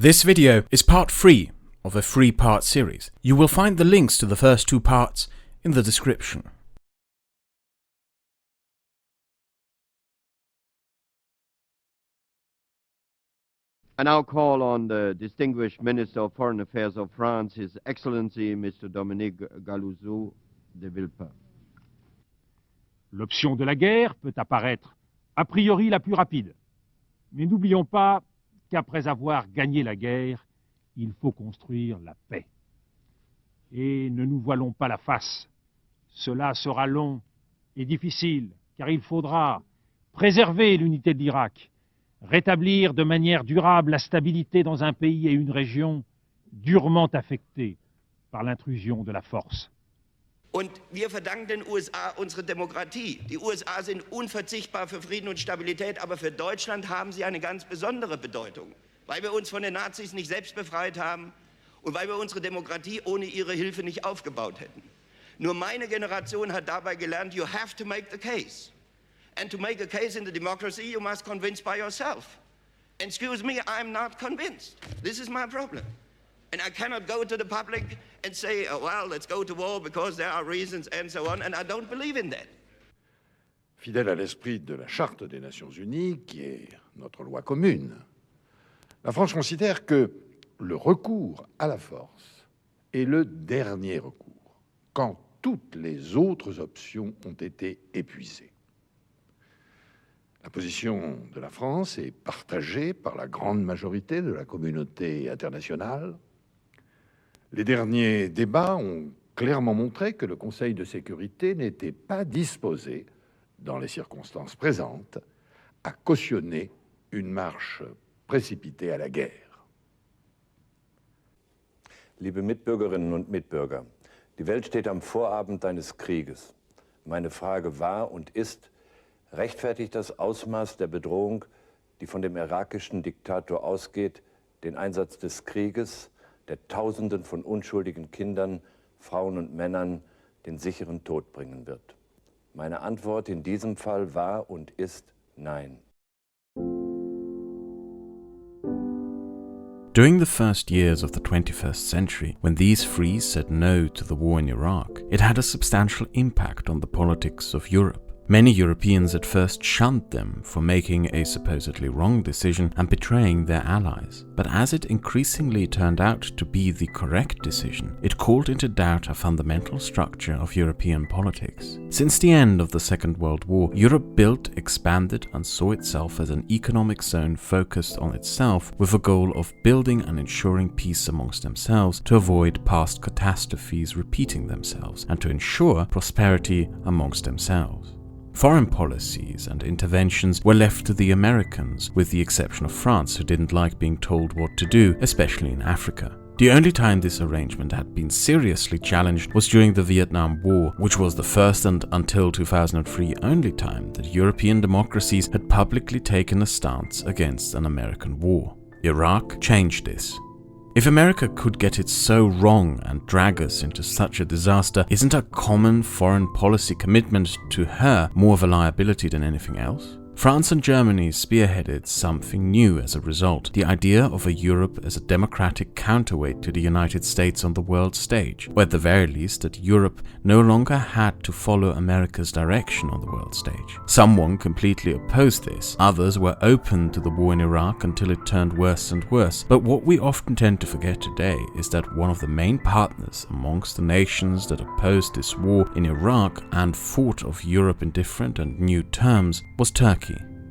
This video is part 3 of a 3-part series. You will find the links to the first 2 parts in the description. I now call on the distinguished Minister of Foreign Affairs of France, His Excellency Mr. Dominique Galouzou de Villepin. L'option de la guerre peut apparaître a priori la plus rapide. Mais n'oublions pas qu'après avoir gagné la guerre, il faut construire la paix. Et ne nous voilons pas la face. Cela sera long et difficile, car il faudra préserver l'unité de l'Irak, rétablir de manière durable la stabilité dans un pays et une région durement affectés par l'intrusion de la force. Und wir verdanken den USA unsere Demokratie. Die USA sind unverzichtbar für Frieden und Stabilität, aber für Deutschland haben sie eine ganz besondere Bedeutung, weil wir uns von den Nazis nicht selbst befreit haben und weil wir unsere Demokratie ohne ihre Hilfe nicht aufgebaut hätten. Nur meine Generation hat dabei gelernt, you have to make the case. And to make a case in the democracy, you must convince by yourself. Excuse me, I'm not convinced. This is my problem. And I cannot go to the public and say, oh, well, let's go to war because there are reasons and so on, and I don't believe in that. Fidèle à l'esprit de la Charte des Nations Unies, qui est notre loi commune, la France considère que le recours à la force est le dernier recours, quand toutes les autres options ont été épuisées. La position de la France est partagée par la grande majorité de la communauté internationale. Les derniers débats ont clairement montré que le Conseil de sécurité n'était pas disposé, dans les circonstances présentes, à cautionner une marche précipitée à la guerre. Liebe Mitbürgerinnen und Mitbürger, die Welt steht am Vorabend eines Krieges. Meine Frage war und ist: Rechtfertigt das Ausmaß der Bedrohung, die von dem irakischen Diktator ausgeht, den Einsatz des Krieges, der Tausenden von unschuldigen Kindern, Frauen und Männern den sicheren Tod bringen wird? Meine Antwort in diesem Fall war und ist nein. During the first years of the 21st century, when these three said no to the war in Iraq, it had a substantial impact on the politics of Europe. Many Europeans at first shunned them for making a supposedly wrong decision and betraying their allies. But as it increasingly turned out to be the correct decision, it called into doubt a fundamental structure of European politics. Since the end of the Second World War, Europe built, expanded, and saw itself as an economic zone focused on itself, with a goal of building and ensuring peace amongst themselves to avoid past catastrophes repeating themselves and to ensure prosperity amongst themselves. Foreign policies and interventions were left to the Americans, with the exception of France, who didn't like being told what to do, especially in Africa. The only time this arrangement had been seriously challenged was during the Vietnam War, which was the first and until 2003 only time that European democracies had publicly taken a stance against an American war. Iraq changed this. If America could get it so wrong and drag us into such a disaster, isn't a common foreign policy commitment to her more of a liability than anything else? France and Germany spearheaded something new as a result, the idea of a Europe as a democratic counterweight to the United States on the world stage, or at the very least that Europe no longer had to follow America's direction on the world stage. Someone completely opposed this, others were open to the war in Iraq until it turned worse and worse. But what we often tend to forget today is that one of the main partners amongst the nations that opposed this war in Iraq and thought of Europe in different and new terms was Turkey.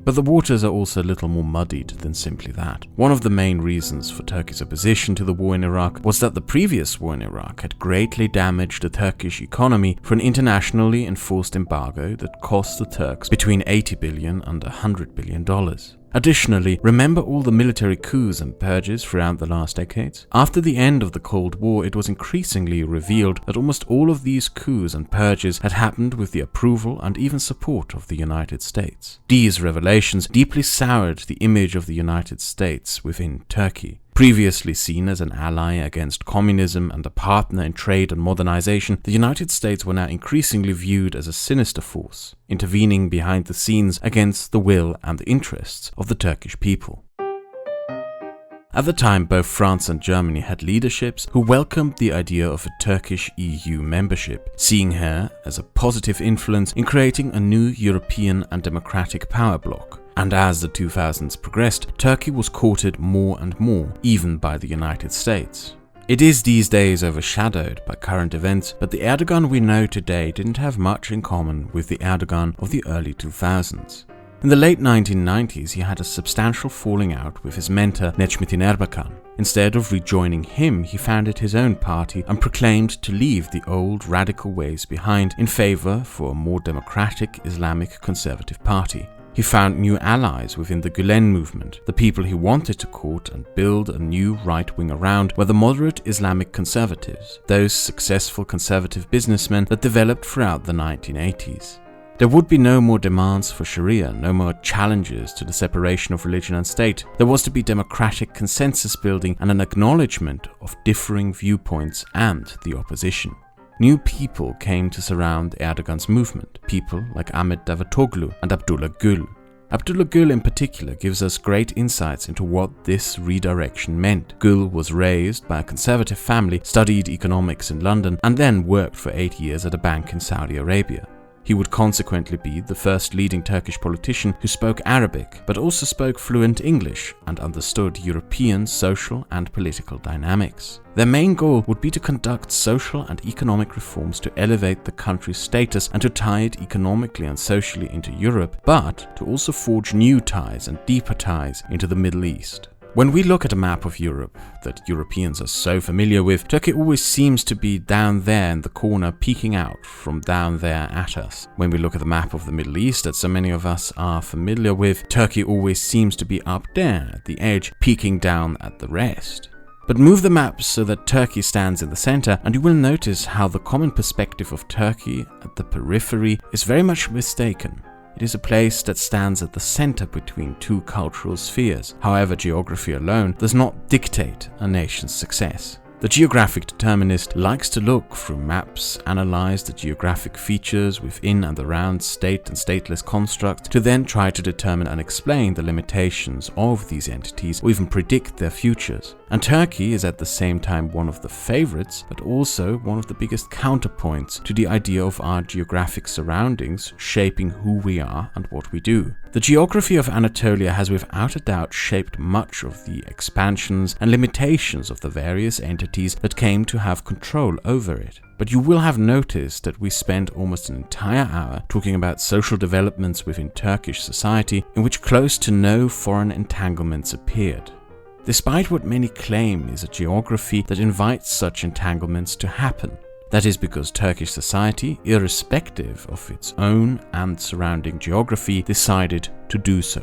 But the waters are also a little more muddied than simply that. One of the main reasons for Turkey's opposition to the war in Iraq was that the previous war in Iraq had greatly damaged the Turkish economy through an internationally enforced embargo that cost the Turks between $80 billion and $100 billion. Additionally, remember all the military coups and purges throughout the last decades? After the end of the Cold War, it was increasingly revealed that almost all of these coups and purges had happened with the approval and even support of the United States. These revelations deeply soured the image of the United States within Turkey. Previously seen as an ally against communism and a partner in trade and modernization, the United States were now increasingly viewed as a sinister force, intervening behind the scenes against the will and the interests of the Turkish people. At the time, both France and Germany had leaderships who welcomed the idea of a Turkish EU membership, seeing her as a positive influence in creating a new European and democratic power bloc. And as the 2000s progressed, Turkey was courted more and more, even by the United States. It is these days overshadowed by current events, but the Erdogan we know today didn't have much in common with the Erdogan of the early 2000s. In the late 1990s, he had a substantial falling out with his mentor Necmettin Erbakan. Instead of rejoining him, he founded his own party and proclaimed to leave the old radical ways behind in favor for a more democratic Islamic conservative party. He found new allies within the Gülen movement. The people he wanted to court and build a new right wing around were the moderate Islamic conservatives, those successful conservative businessmen that developed throughout the 1980s. There would be no more demands for Sharia, no more challenges to the separation of religion and state. There was to be democratic consensus building and an acknowledgement of differing viewpoints and the opposition. New people came to surround Erdogan's movement, people like Ahmet Davutoglu and Abdullah Gül. Abdullah Gül in particular gives us great insights into what this redirection meant. Gül was raised by a conservative family, studied economics in London, and then worked for 8 years at a bank in Saudi Arabia. He would consequently be the first leading Turkish politician who spoke Arabic, but also spoke fluent English and understood European social and political dynamics. Their main goal would be to conduct social and economic reforms to elevate the country's status and to tie it economically and socially into Europe, but to also forge new ties and deeper ties into the Middle East. When we look at a map of Europe that Europeans are so familiar with, Turkey always seems to be down there in the corner, peeking out from down there at us. When we look at the map of the Middle East that so many of us are familiar with, Turkey always seems to be up there at the edge, peeking down at the rest. But move the map so that Turkey stands in the center, and you will notice how the common perspective of Turkey at the periphery is very much mistaken. It is a place that stands at the center between two cultural spheres. However, geography alone does not dictate a nation's success. The geographic determinist likes to look through maps, analyze the geographic features within and around state and stateless constructs to then try to determine and explain the limitations of these entities or even predict their futures. And Turkey is at the same time one of the favorites, but also one of the biggest counterpoints to the idea of our geographic surroundings shaping who we are and what we do. The geography of Anatolia has without a doubt shaped much of the expansions and limitations of the various entities that came to have control over it. But you will have noticed that we spent almost an entire hour talking about social developments within Turkish society in which close to no foreign entanglements appeared. Despite what many claim is a geography that invites such entanglements to happen. That is because Turkish society, irrespective of its own and surrounding geography, decided to do so.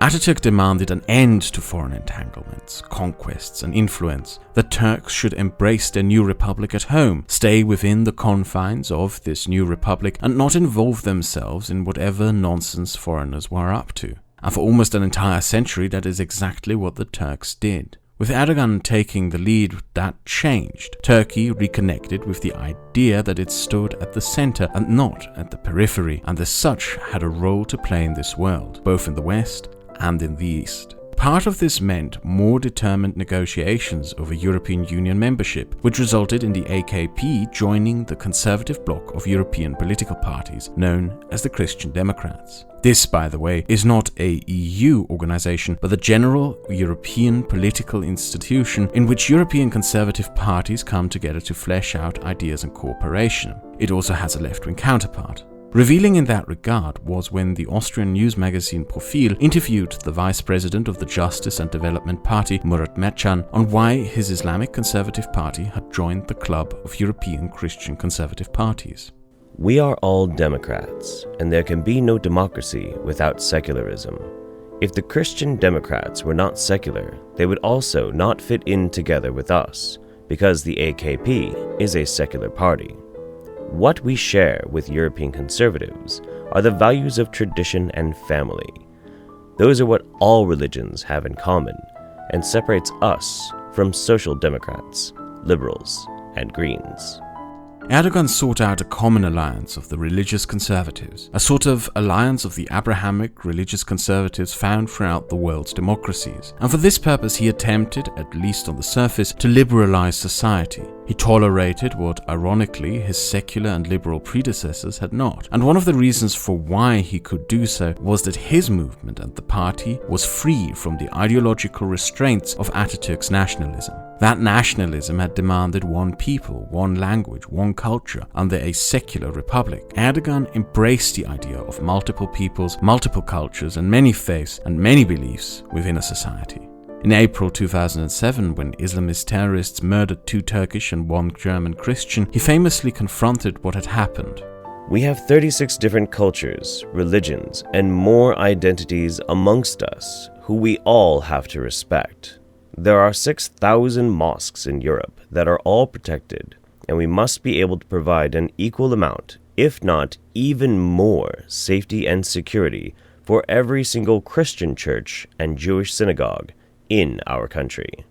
Attatürk demanded an end to foreign entanglements, conquests and influence. The Turks should embrace their new republic at home, stay within the confines of this new republic and not involve themselves in whatever nonsense foreigners were up to. And for almost an entire century, that is exactly what the Turks did. With Erdogan taking the lead, that changed. Turkey reconnected with the idea that it stood at the center and not at the periphery, and as such had a role to play in this world, both in the West and in the East. Part of this meant more determined negotiations over European Union membership, which resulted in the AKP joining the conservative bloc of European political parties, known as the Christian Democrats. This, by the way, is not a EU organization, but the general European political institution in which European conservative parties come together to flesh out ideas and cooperation. It also has a left-wing counterpart. Revealing in that regard was when the Austrian news magazine Profil interviewed the vice president of the Justice and Development Party, Murat Mercan, on why his Islamic Conservative Party had joined the club of European Christian conservative parties. We are all Democrats, and there can be no democracy without secularism. If the Christian Democrats were not secular, they would also not fit in together with us, because the AKP is a secular party. What we share with European conservatives are the values of tradition and family. Those are what all religions have in common, and separates us from social democrats, liberals, and Greens. Erdogan sought out a common alliance of the religious conservatives, a sort of alliance of the Abrahamic religious conservatives found throughout the world's democracies. And for this purpose he attempted, at least on the surface, to liberalize society. He tolerated what, ironically, his secular and liberal predecessors had not. And one of the reasons for why he could do so was that his movement and the party was free from the ideological restraints of Attatürk's nationalism. That nationalism had demanded one people, one language, one culture under a secular republic. Erdogan embraced the idea of multiple peoples, multiple cultures, and many faiths and many beliefs within a society. In April 2007, when Islamist terrorists murdered 2 Turkish and 1 German Christian, he famously confronted what had happened. We have 36 different cultures, religions, and more identities amongst us, who we all have to respect. There are 6,000 mosques in Europe that are all protected, and we must be able to provide an equal amount, if not even more, safety and security for every single Christian church and Jewish synagogue in our country.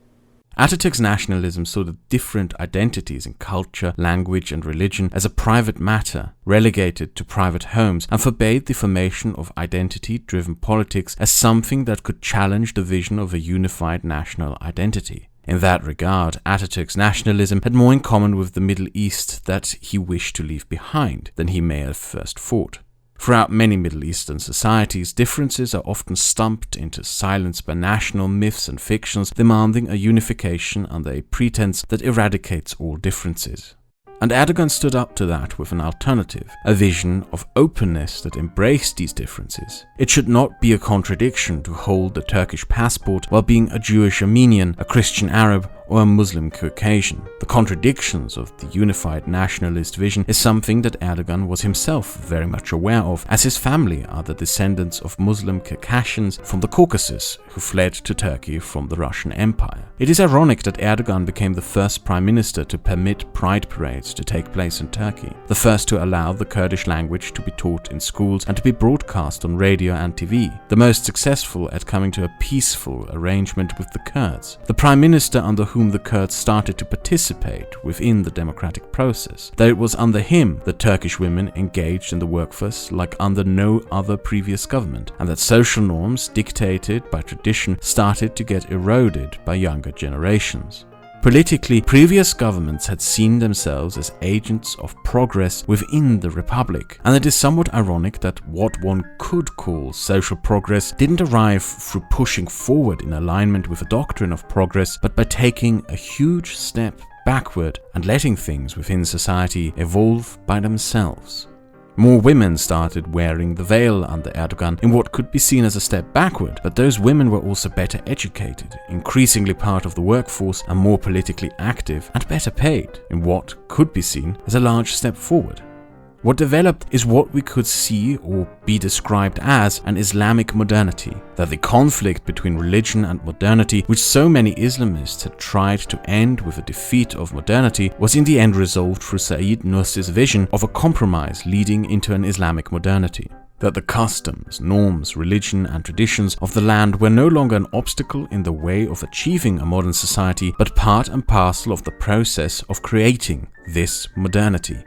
Atatürk's nationalism saw the different identities in culture, language, and religion as a private matter, relegated to private homes, and forbade the formation of identity-driven politics as something that could challenge the vision of a unified national identity. In that regard, Atatürk's nationalism had more in common with the Middle East that he wished to leave behind than he may have first thought. Throughout many Middle Eastern societies, differences are often stumped into silence by national myths and fictions, demanding a unification under a pretense that eradicates all differences. And Erdogan stood up to that with an alternative, a vision of openness that embraced these differences. It should not be a contradiction to hold the Turkish passport while being a Jewish Armenian, a Christian Arab, or a Muslim Caucasian. The contradictions of the unified nationalist vision is something that Erdogan was himself very much aware of, as his family are the descendants of Muslim Caucasians from the Caucasus who fled to Turkey from the Russian Empire. It is ironic that Erdogan became the first prime minister to permit pride parades to take place in Turkey, the first to allow the Kurdish language to be taught in schools and to be broadcast on radio and TV, the most successful at coming to a peaceful arrangement with the Kurds, the prime minister under whom the Kurds started to participate within the democratic process, though it was under him that Turkish women engaged in the workforce like under no other previous government, and that social norms dictated by tradition started to get eroded by younger generations. Politically, previous governments had seen themselves as agents of progress within the Republic, and it is somewhat ironic that what one could call social progress didn't arrive through pushing forward in alignment with a doctrine of progress, but by taking a huge step backward and letting things within society evolve by themselves. More women started wearing the veil under Erdogan in what could be seen as a step backward, but those women were also better educated, increasingly part of the workforce and more politically active and better paid, in what could be seen as a large step forward. What developed is what we could see or be described as an Islamic modernity, that the conflict between religion and modernity, which so many Islamists had tried to end with a defeat of modernity, was in the end resolved through Said Nursi's vision of a compromise leading into an Islamic modernity. That the customs, norms, religion, and traditions of the land were no longer an obstacle in the way of achieving a modern society, but part and parcel of the process of creating this modernity.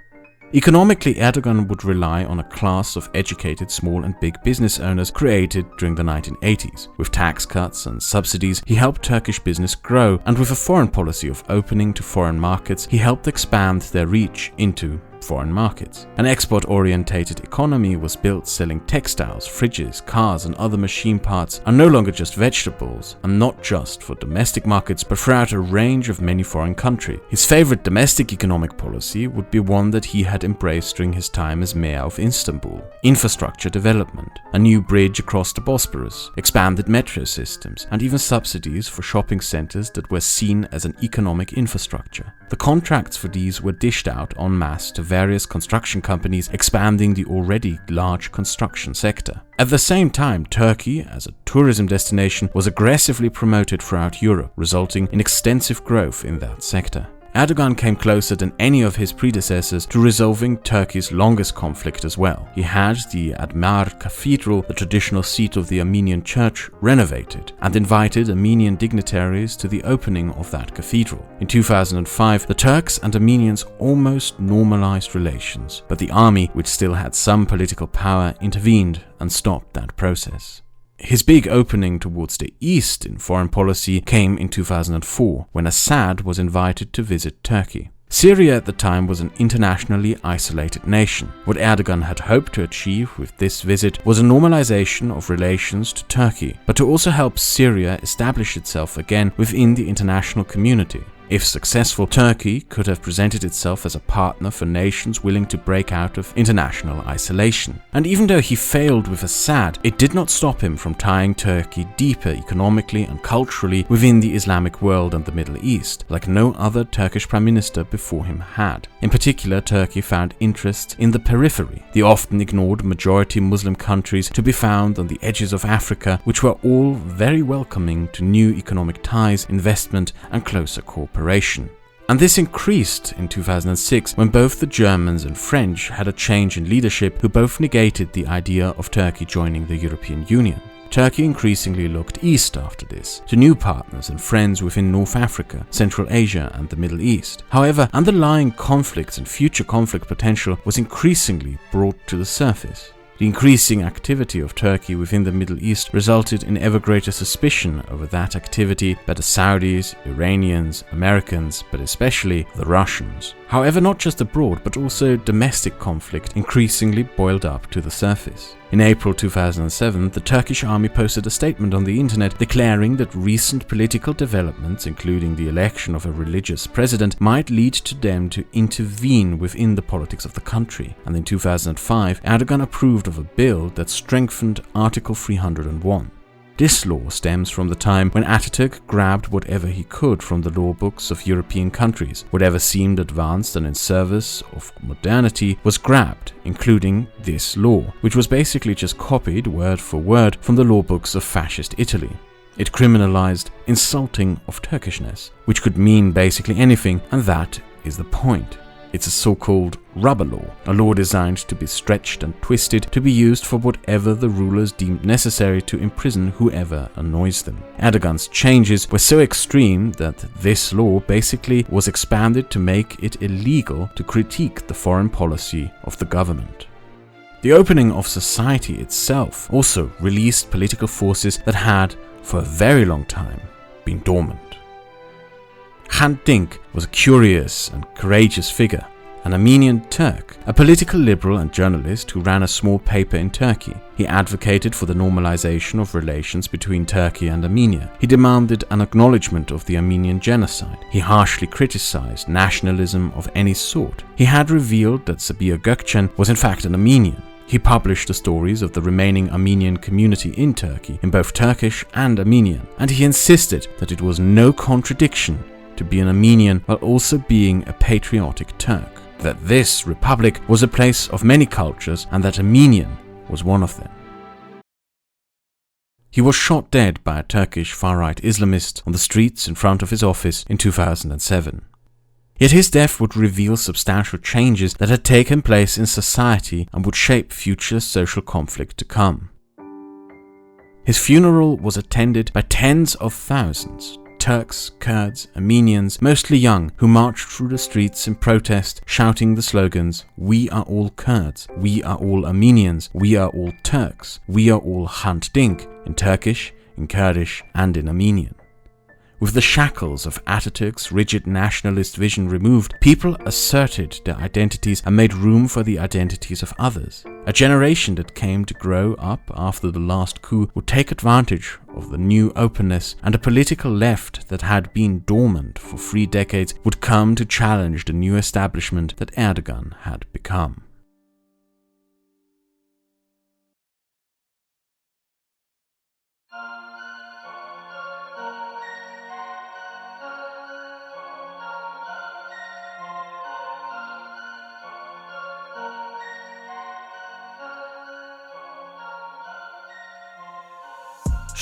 Economically, Erdogan would rely on a class of educated small and big business owners created during the 1980s. With tax cuts and subsidies, he helped Turkish business grow, and with a foreign policy of opening to foreign markets, he helped expand their reach into foreign markets. An export-orientated economy was built selling textiles, fridges, cars, and other machine parts are no longer just vegetables, and not just for domestic markets, but throughout a range of many foreign countries. His favorite domestic economic policy would be one that he had embraced during his time as mayor of Istanbul: infrastructure development, a new bridge across the Bosporus, expanded metro systems, and even subsidies for shopping centers that were seen as an economic infrastructure. The contracts for these were dished out en masse to various construction companies, expanding the already large construction sector. At the same time, Turkey, as a tourism destination, was aggressively promoted throughout Europe, resulting in extensive growth in that sector. Erdogan came closer than any of his predecessors to resolving Turkey's longest conflict as well. He had the Admar Cathedral, the traditional seat of the Armenian Church, renovated and invited Armenian dignitaries to the opening of that cathedral. In 2005, the Turks and Armenians almost normalized relations, but the army, which still had some political power, intervened and stopped that process. His big opening towards the east in foreign policy came in 2004, when Assad was invited to visit Turkey. Syria at the time was an internationally isolated nation. What Erdogan had hoped to achieve with this visit was a normalization of relations to Turkey, but to also help Syria establish itself again within the international community. If successful, Turkey could have presented itself as a partner for nations willing to break out of international isolation. And even though he failed with Assad, it did not stop him from tying Turkey deeper economically and culturally within the Islamic world and the Middle East, like no other Turkish prime minister before him had. In particular, Turkey found interests in the periphery, the often ignored majority Muslim countries to be found on the edges of Africa, which were all very welcoming to new economic ties, investment, and closer cooperation. And this increased in 2006 when both the Germans and French had a change in leadership who both negated the idea of Turkey joining the European Union. Turkey increasingly looked east after this, to new partners and friends within North Africa, Central Asia and the Middle East. However, underlying conflicts and future conflict potential was increasingly brought to the surface. The increasing activity of Turkey within the Middle East resulted in ever greater suspicion over that activity by the Saudis, Iranians, Americans, but especially the Russians. However, not just abroad, but also domestic conflict increasingly boiled up to the surface. In April 2007, the Turkish army posted a statement on the internet declaring that recent political developments, including the election of a religious president, might lead to them to intervene within the politics of the country. And in 2005, Erdogan approved of a bill that strengthened Article 301. This law stems from the time when Attatürk grabbed whatever he could from the law books of European countries. Whatever seemed advanced and in service of modernity was grabbed, including this law, which was basically just copied word for word from the law books of fascist Italy. It criminalized insulting of Turkishness, which could mean basically anything, and that is the point. It's a so-called rubber law, a law designed to be stretched and twisted to be used for whatever the rulers deemed necessary to imprison whoever annoys them. Erdogan's changes were so extreme that this law basically was expanded to make it illegal to critique the foreign policy of the government. The opening of society itself also released political forces that had, for a very long time, been dormant. Hrant Dink was a curious and courageous figure, an Armenian Turk, a political liberal and journalist who ran a small paper in Turkey. He advocated for the normalization of relations between Turkey and Armenia. He demanded an acknowledgement of the Armenian genocide. He harshly criticized nationalism of any sort. He had revealed that Sabiha Gökçen was in fact an Armenian. He published the stories of the remaining Armenian community in Turkey, in both Turkish and Armenian, and he insisted that it was no contradiction to be an Armenian while also being a patriotic Turk, that this republic was a place of many cultures and that Armenian was one of them. He was shot dead by a Turkish far-right Islamist on the streets in front of his office in 2007. Yet his death would reveal substantial changes that had taken place in society and would shape future social conflict to come. His funeral was attended by tens of thousands, Turks, Kurds, Armenians, mostly young, who marched through the streets in protest, shouting the slogans, "We are all Kurds, we are all Armenians, we are all Turks, we are all Hrant Dink," in Turkish, in Kurdish, and in Armenian. With the shackles of Atatürk's rigid nationalist vision removed, people asserted their identities and made room for the identities of others. A generation that came to grow up after the last coup would take advantage of the new openness, and a political left that had been dormant for 3 decades would come to challenge the new establishment that Erdogan had become.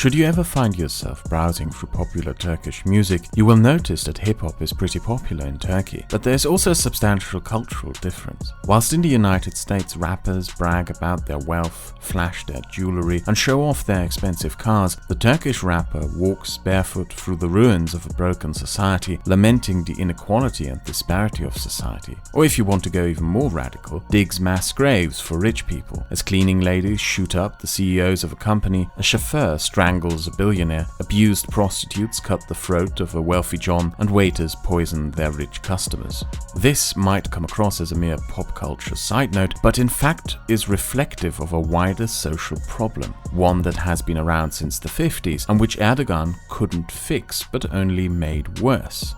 Should you ever find yourself browsing through popular Turkish music, you will notice that hip-hop is pretty popular in Turkey, but there's also a substantial cultural difference. Whilst in the United States rappers brag about their wealth, flash their jewelry, and show off their expensive cars, the Turkish rapper walks barefoot through the ruins of a broken society, lamenting the inequality and disparity of society. Or if you want to go even more radical, digs mass graves for rich people, as cleaning ladies shoot up the CEOs of a company, a chauffeur strangles a billionaire, abused prostitutes cut the throat of a wealthy John, and waiters poison their rich customers. This might come across as a mere pop culture side note, but in fact is reflective of a wider social problem, one that has been around since the 50s and which Erdogan couldn't fix but only made worse: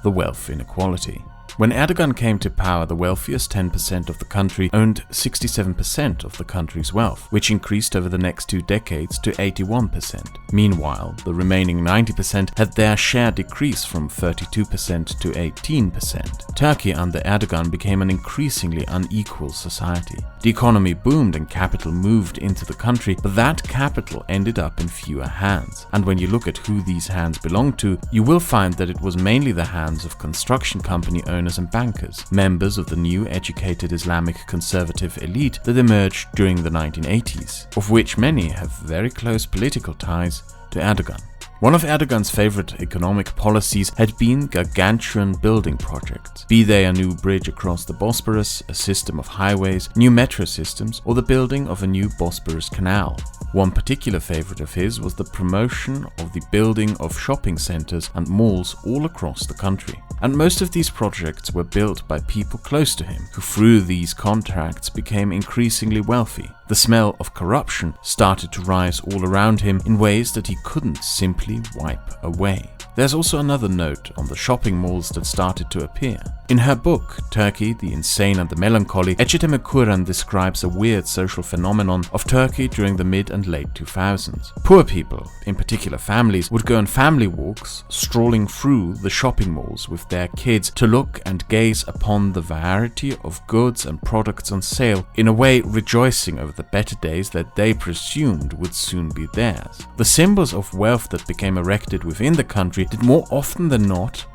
the wealth inequality. When Erdogan came to power, the wealthiest 10% of the country owned 67% of the country's wealth, which increased over the next 2 decades to 81%. Meanwhile, the remaining 90% had their share decrease from 32% to 18%. Turkey under Erdogan became an increasingly unequal society. The economy boomed and capital moved into the country, but that capital ended up in fewer hands. And when you look at who these hands belonged to, you will find that it was mainly the hands of construction company owners and bankers, members of the new educated Islamic conservative elite that emerged during the 1980s, of which many have very close political ties to Erdogan. One of Erdogan's favorite economic policies had been gargantuan building projects, be they a new bridge across the Bosporus, a system of highways, new metro systems, or the building of a new Bosporus canal. One particular favorite of his was the promotion of the building of shopping centers and malls all across the country. And most of these projects were built by people close to him, who through these contracts became increasingly wealthy. The smell of corruption started to rise all around him in ways that he couldn't simply wipe away. There's also another note on the shopping malls that started to appear. In her book, Turkey, the Insane and the Melancholy, Attatürk describes a weird social phenomenon of Turkey during the mid and late 2000s. Poor people, in particular families, would go on family walks, strolling through the shopping malls with their kids to look and gaze upon the variety of goods and products on sale, in a way rejoicing over the better days that they presumed would soon be theirs. The symbols of wealth that became erected within the country did more often than not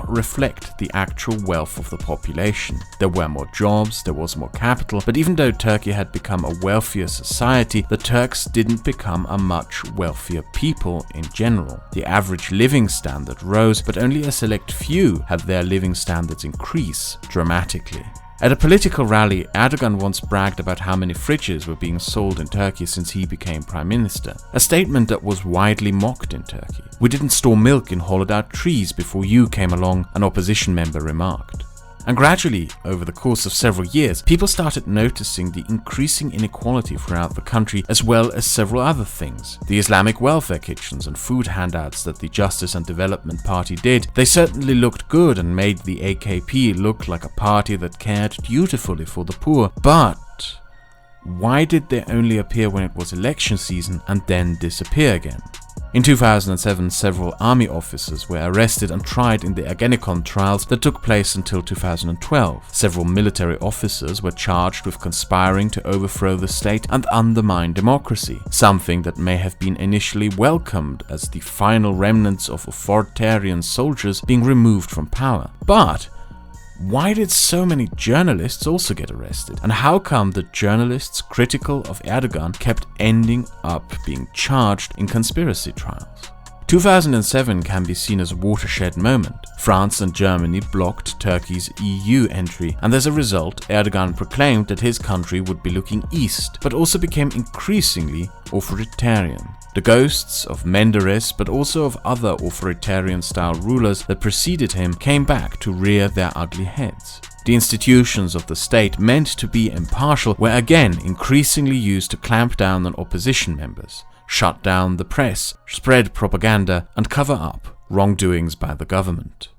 reflect the actual wealth of the population. There were more jobs, there was more capital, but even though Turkey had become a wealthier society, the Turks didn't become a much wealthier people in general. The average living standard rose, but only a select few had their living standards increase dramatically. At a political rally, Erdogan once bragged about how many fridges were being sold in Turkey since he became prime minister, a statement that was widely mocked in Turkey. "We didn't store milk in hollowed-out trees before you came along," an opposition member remarked. And gradually, over the course of several years, people started noticing the increasing inequality throughout the country, as well as several other things. The Islamic welfare kitchens and food handouts that the Justice and Development Party did, they certainly looked good and made the AKP look like a party that cared dutifully for the poor. But why did they only appear when it was election season and then disappear again? In 2007, several army officers were arrested and tried in the Ergenekon trials that took place until 2012. Several military officers were charged with conspiring to overthrow the state and undermine democracy, something that may have been initially welcomed as the final remnants of authoritarian soldiers being removed from power. But why did so many journalists also get arrested? And how come the journalists critical of Erdogan kept ending up being charged in conspiracy trials? 2007 can be seen as a watershed moment. France and Germany blocked Turkey's EU entry, and as a result, Erdogan proclaimed that his country would be looking east, but also became increasingly authoritarian. The ghosts of Menderes, but also of other authoritarian-style rulers that preceded him, came back to rear their ugly heads. The institutions of the state meant to be impartial were again increasingly used to clamp down on opposition members, shut down the press, spread propaganda, and cover up wrongdoings by the government.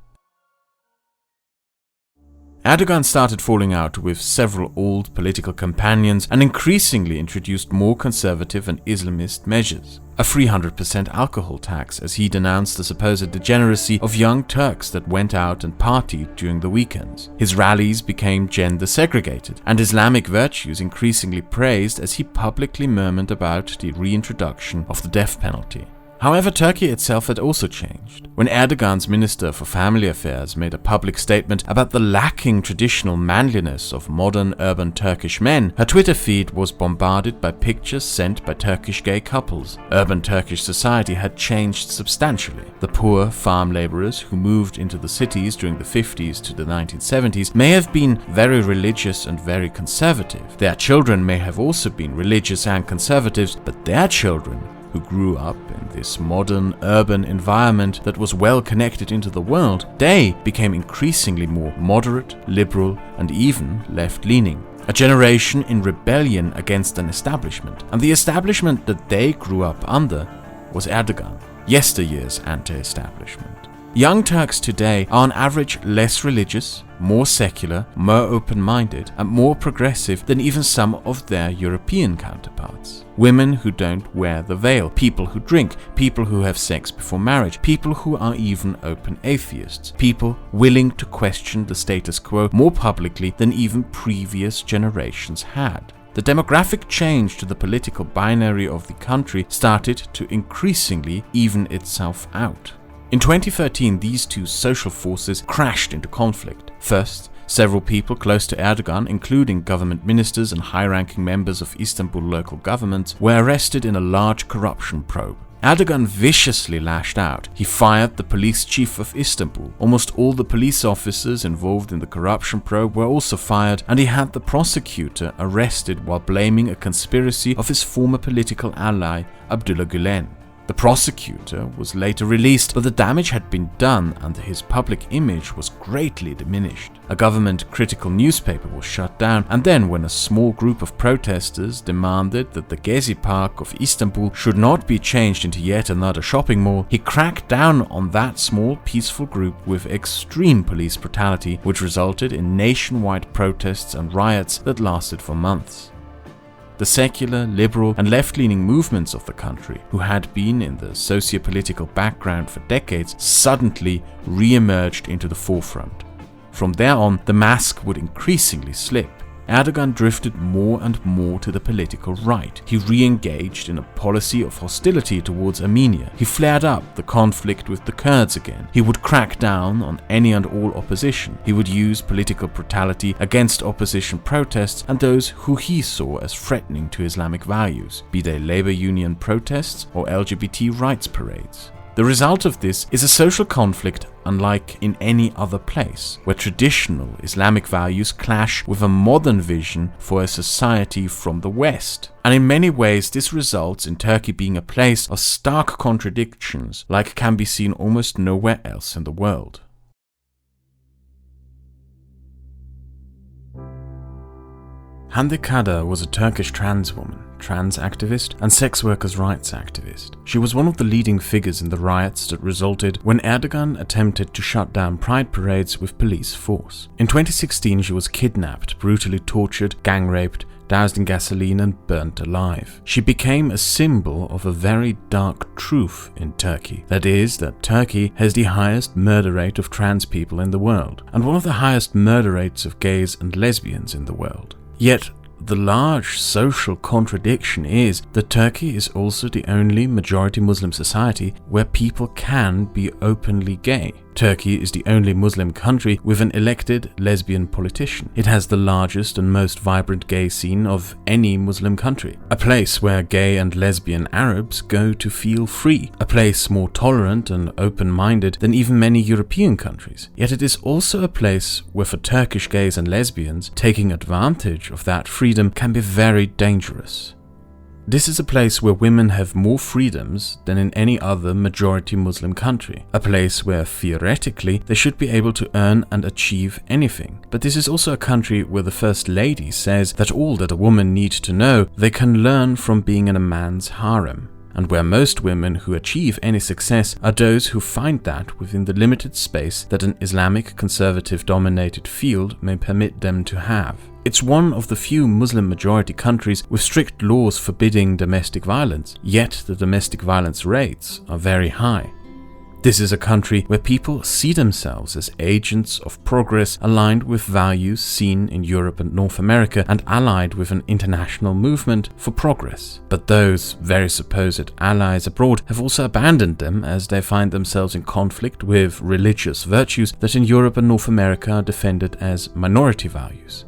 Erdogan started falling out with several old political companions and increasingly introduced more conservative and Islamist measures. A 300% alcohol tax, as he denounced the supposed degeneracy of young Turks that went out and partied during the weekends. His rallies became gender segregated, and Islamic virtues increasingly praised as he publicly murmured about the reintroduction of the death penalty. However, Turkey itself had also changed. When Erdogan's Minister for Family Affairs made a public statement about the lacking traditional manliness of modern urban Turkish men, her Twitter feed was bombarded by pictures sent by Turkish gay couples. Urban Turkish society had changed substantially. The poor farm laborers who moved into the cities during the 50s to the 1970s may have been very religious and very conservative. Their children may have also been religious and conservatives, but their children, who grew up in this modern urban environment that was well connected into the world, they became increasingly more moderate, liberal, and even left-leaning. A generation in rebellion against an establishment, and the establishment that they grew up under was Erdogan, yesteryear's anti-establishment. Young Turks today are on average less religious, more secular, more open-minded, and more progressive than even some of their European counterparts. Women who don't wear the veil, people who drink, people who have sex before marriage, people who are even open atheists, people willing to question the status quo more publicly than even previous generations had. The demographic change to the political binary of the country started to increasingly even itself out. In 2013, these two social forces crashed into conflict. First, several people close to Erdogan, including government ministers and high-ranking members of Istanbul local governments, were arrested in a large corruption probe. Erdogan viciously lashed out. He fired the police chief of Istanbul. Almost all the police officers involved in the corruption probe were also fired, and he had the prosecutor arrested while blaming a conspiracy of his former political ally, Abdullah Gülen. The prosecutor was later released, but the damage had been done and his public image was greatly diminished. A government-critical newspaper was shut down, and then when a small group of protesters demanded that the Gezi Park of Istanbul should not be changed into yet another shopping mall, he cracked down on that small, peaceful group with extreme police brutality, which resulted in nationwide protests and riots that lasted for months. The secular, liberal, and left-leaning movements of the country, who had been in the socio-political background for decades, suddenly re-emerged into the forefront. From there on, the mask would increasingly slip. Erdogan drifted more and more to the political right. He re-engaged in a policy of hostility towards Armenia. He flared up the conflict with the Kurds again. He would crack down on any and all opposition. He would use political brutality against opposition protests and those who he saw as threatening to Islamic values, be they labor union protests or LGBT rights parades. The result of this is a social conflict unlike in any other place, where traditional Islamic values clash with a modern vision for a society from the West. And in many ways this results in Turkey being a place of stark contradictions like can be seen almost nowhere else in the world. Hande Kader was a Turkish trans woman, trans activist, and sex workers' rights activist. She was one of the leading figures in the riots that resulted when Erdogan attempted to shut down pride parades with police force. In 2016, she was kidnapped, brutally tortured, gang-raped, doused in gasoline and burnt alive. She became a symbol of a very dark truth in Turkey. That is, that Turkey has the highest murder rate of trans people in the world, and one of the highest murder rates of gays and lesbians in the world. Yet, the large social contradiction is that Turkey is also the only majority Muslim society where people can be openly gay. Turkey is the only Muslim country with an elected lesbian politician. It has the largest and most vibrant gay scene of any Muslim country. A place where gay and lesbian Arabs go to feel free. A place more tolerant and open-minded than even many European countries. Yet it is also a place where for Turkish gays and lesbians, taking advantage of that freedom can be very dangerous. This is a place where women have more freedoms than in any other majority Muslim country. A place where theoretically they should be able to earn and achieve anything. But this is also a country where the First Lady says that all that a woman needs to know they can learn from being in a man's harem. And where most women who achieve any success are those who find that within the limited space that an Islamic conservative-dominated field may permit them to have. It's one of the few Muslim-majority countries with strict laws forbidding domestic violence, yet the domestic violence rates are very high. This is a country where people see themselves as agents of progress aligned with values seen in Europe and North America and allied with an international movement for progress. But those very supposed allies abroad have also abandoned them as they find themselves in conflict with religious virtues that in Europe and North America are defended as minority values.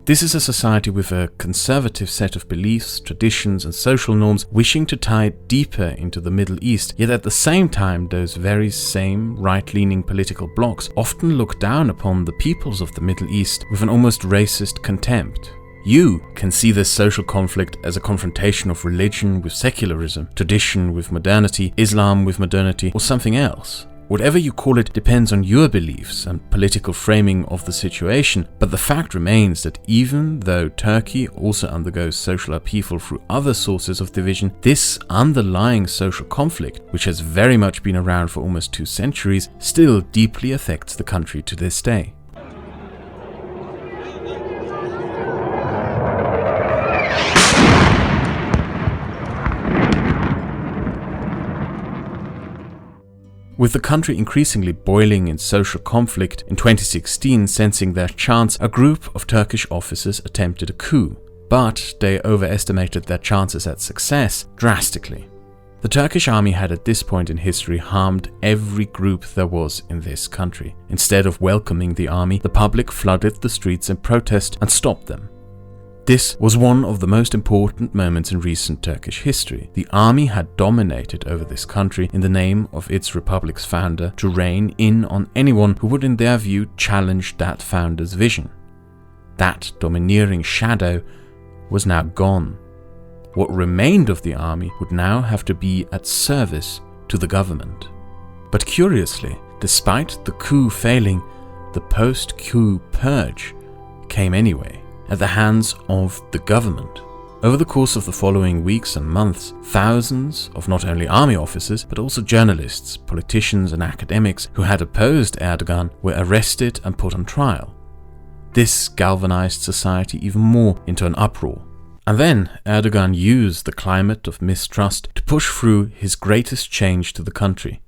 This is a society with a conservative set of beliefs, traditions and social norms wishing to tie deeper into the Middle East, yet at the same time those very same right-leaning political blocs often look down upon the peoples of the Middle East with an almost racist contempt. You can see this social conflict as a confrontation of religion with secularism, tradition with modernity, Islam with modernity, or something else. Whatever you call it depends on your beliefs and political framing of the situation, but the fact remains that even though Turkey also undergoes social upheaval through other sources of division, this underlying social conflict, which has very much been around for almost 2 centuries, still deeply affects the country to this day. With the country increasingly boiling in social conflict, in 2016, sensing their chance, a group of Turkish officers attempted a coup, but they overestimated their chances at success drastically. The Turkish army had at this point in history harmed every group there was in this country. Instead of welcoming the army, the public flooded the streets in protest and stopped them. This was one of the most important moments in recent Turkish history. The army had dominated over this country in the name of its republic's founder to rein in on anyone who would, in their view, challenge that founder's vision. That domineering shadow was now gone. What remained of the army would now have to be at service to the government. But curiously, despite the coup failing, the post-coup purge came anyway, at the hands of the government. Over the course of the following weeks and months, thousands of not only army officers, but also journalists, politicians and academics who had opposed Erdogan were arrested and put on trial. This galvanized society even more into an uproar. And then Erdogan used the climate of mistrust to push through his greatest change to the country.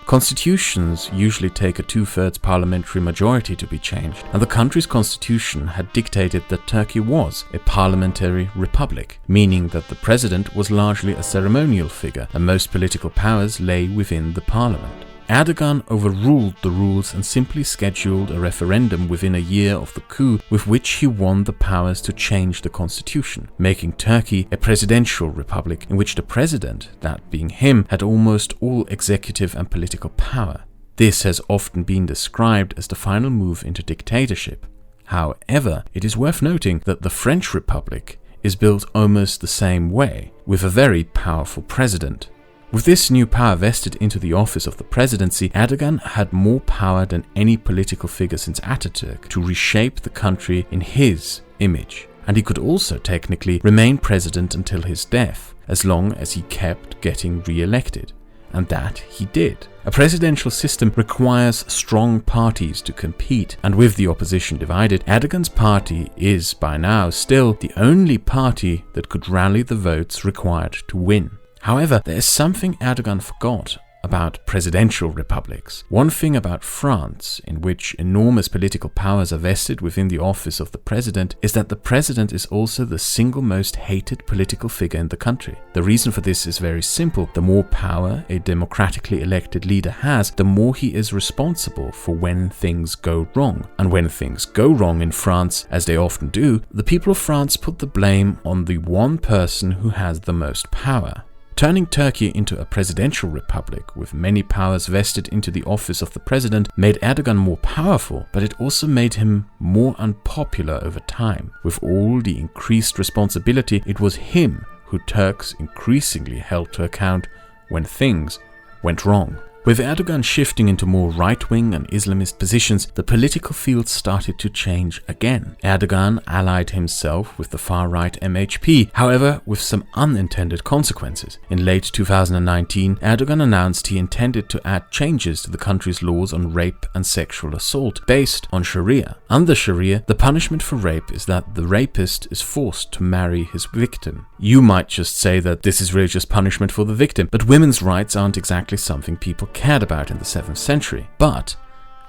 Constitutions usually take a 2/3 parliamentary majority to be changed, and the country's constitution had dictated that Turkey was a parliamentary republic, meaning that the president was largely a ceremonial figure and most political powers lay within the parliament. Erdogan overruled the rules and simply scheduled a referendum within a year of the coup, with which he won the powers to change the constitution, making Turkey a presidential republic in which the president, that being him, had almost all executive and political power. This has often been described as the final move into dictatorship. However, it is worth noting that the French Republic is built almost the same way, with a very powerful president. With this new power vested into the office of the presidency, Erdogan had more power than any political figure since Attatürk to reshape the country in his image, and he could also technically remain president until his death, as long as he kept getting re-elected. And that he did. A presidential system requires strong parties to compete, and with the opposition divided, Erdogan's party is by now still the only party that could rally the votes required to win. However, there is something Erdogan forgot about presidential republics. One thing about France, in which enormous political powers are vested within the office of the president, is that the president is also the single most hated political figure in the country. The reason for this is very simple. The more power a democratically elected leader has, the more he is responsible for when things go wrong. And when things go wrong in France, as they often do, the people of France put the blame on the one person who has the most power. Turning Turkey into a presidential republic with many powers vested into the office of the president made Erdogan more powerful, but it also made him more unpopular over time. With all the increased responsibility, it was him who Turks increasingly held to account when things went wrong. With Erdogan shifting into more right-wing and Islamist positions, the political field started to change again. Erdogan allied himself with the far-right MHP, however, with some unintended consequences. In late 2019, Erdogan announced he intended to add changes to the country's laws on rape and sexual assault based on Sharia. Under Sharia, the punishment for rape is that the rapist is forced to marry his victim. You might just say that this is really just punishment for the victim, but women's rights aren't exactly something people cared about in the 7th century. But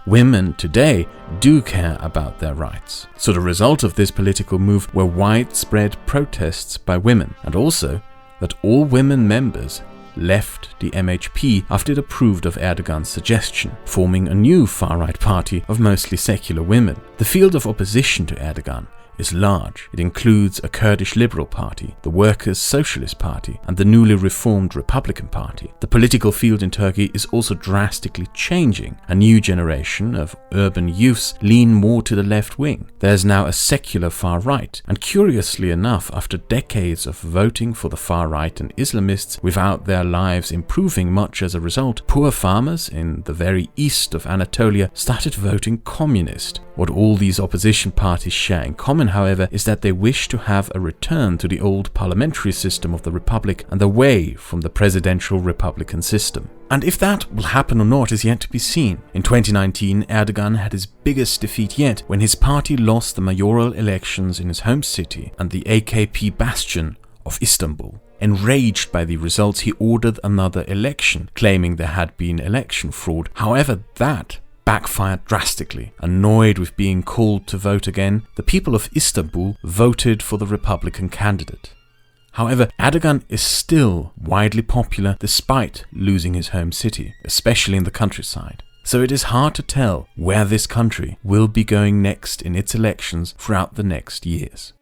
women today do care about their rights. So the result of this political move were widespread protests by women, and also that all women members left the MHP after it approved of Erdogan's suggestion, forming a new far-right party of mostly secular women. The field of opposition to Erdogan is large. It includes a Kurdish Liberal Party, the Workers' Socialist Party, and the newly reformed Republican Party. The political field in Turkey is also drastically changing. A new generation of urban youths lean more to the left wing. There's now a secular far right, and curiously enough, after decades of voting for the far right and Islamists without their lives improving much as a result, poor farmers in the very east of Anatolia started voting communist. What all these opposition parties share in common, however, is that they wish to have a return to the old parliamentary system of the republic and away from the presidential republican system. And if that will happen or not is yet to be seen. In 2019, Erdogan had his biggest defeat yet when his party lost the mayoral elections in his home city and the AKP bastion of Istanbul. Enraged by the results, he ordered another election, claiming there had been election fraud. However, that backfired drastically. Annoyed with being called to vote again, the people of Istanbul voted for the Republican candidate. However, Erdogan is still widely popular despite losing his home city, especially in the countryside. So it is hard to tell where this country will be going next in its elections throughout the next years.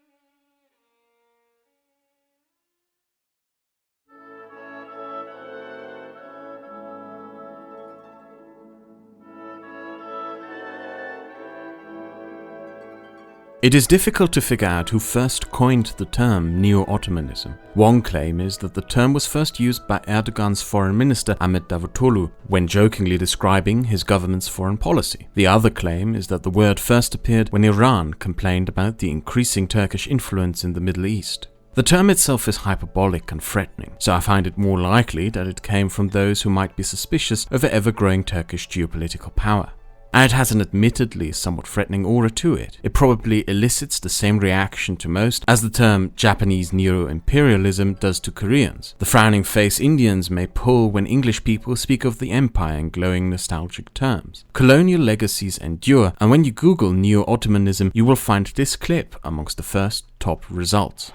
It is difficult to figure out who first coined the term Neo-Ottomanism. One claim is that the term was first used by Erdogan's foreign minister Ahmet Davutoglu when jokingly describing his government's foreign policy. The other claim is that the word first appeared when Iran complained about the increasing Turkish influence in the Middle East. The term itself is hyperbolic and threatening, so I find it more likely that it came from those who might be suspicious of the ever-growing Turkish geopolitical power. And it has an admittedly somewhat threatening aura to it. It probably elicits the same reaction to most as the term Japanese neo-imperialism does to Koreans. The frowning face Indians may pull when English people speak of the empire in glowing nostalgic terms. Colonial legacies endure, and when you Google Neo-Ottomanism, you will find this clip amongst the first top results.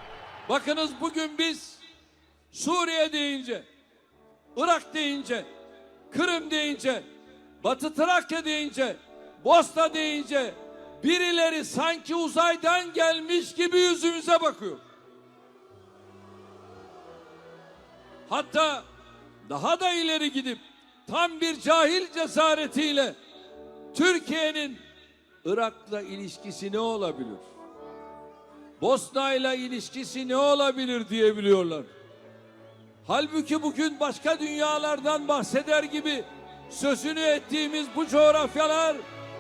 Bakınız bugün biz Suriye deyince, Irak deyince, Kırım deyince, Batı Trakya deyince, Bosna deyince birileri sanki uzaydan gelmiş gibi yüzümüze bakıyor. Hatta daha da ileri gidip tam bir cahil cesaretiyle Türkiye'nin Irak'la ilişkisi ne olabilir? Bosna'yla ilişkisi ne olabilir diyebiliyorlar. Halbuki bugün başka dünyalardan bahseder gibi sözünü ettiğimiz bu coğrafyalar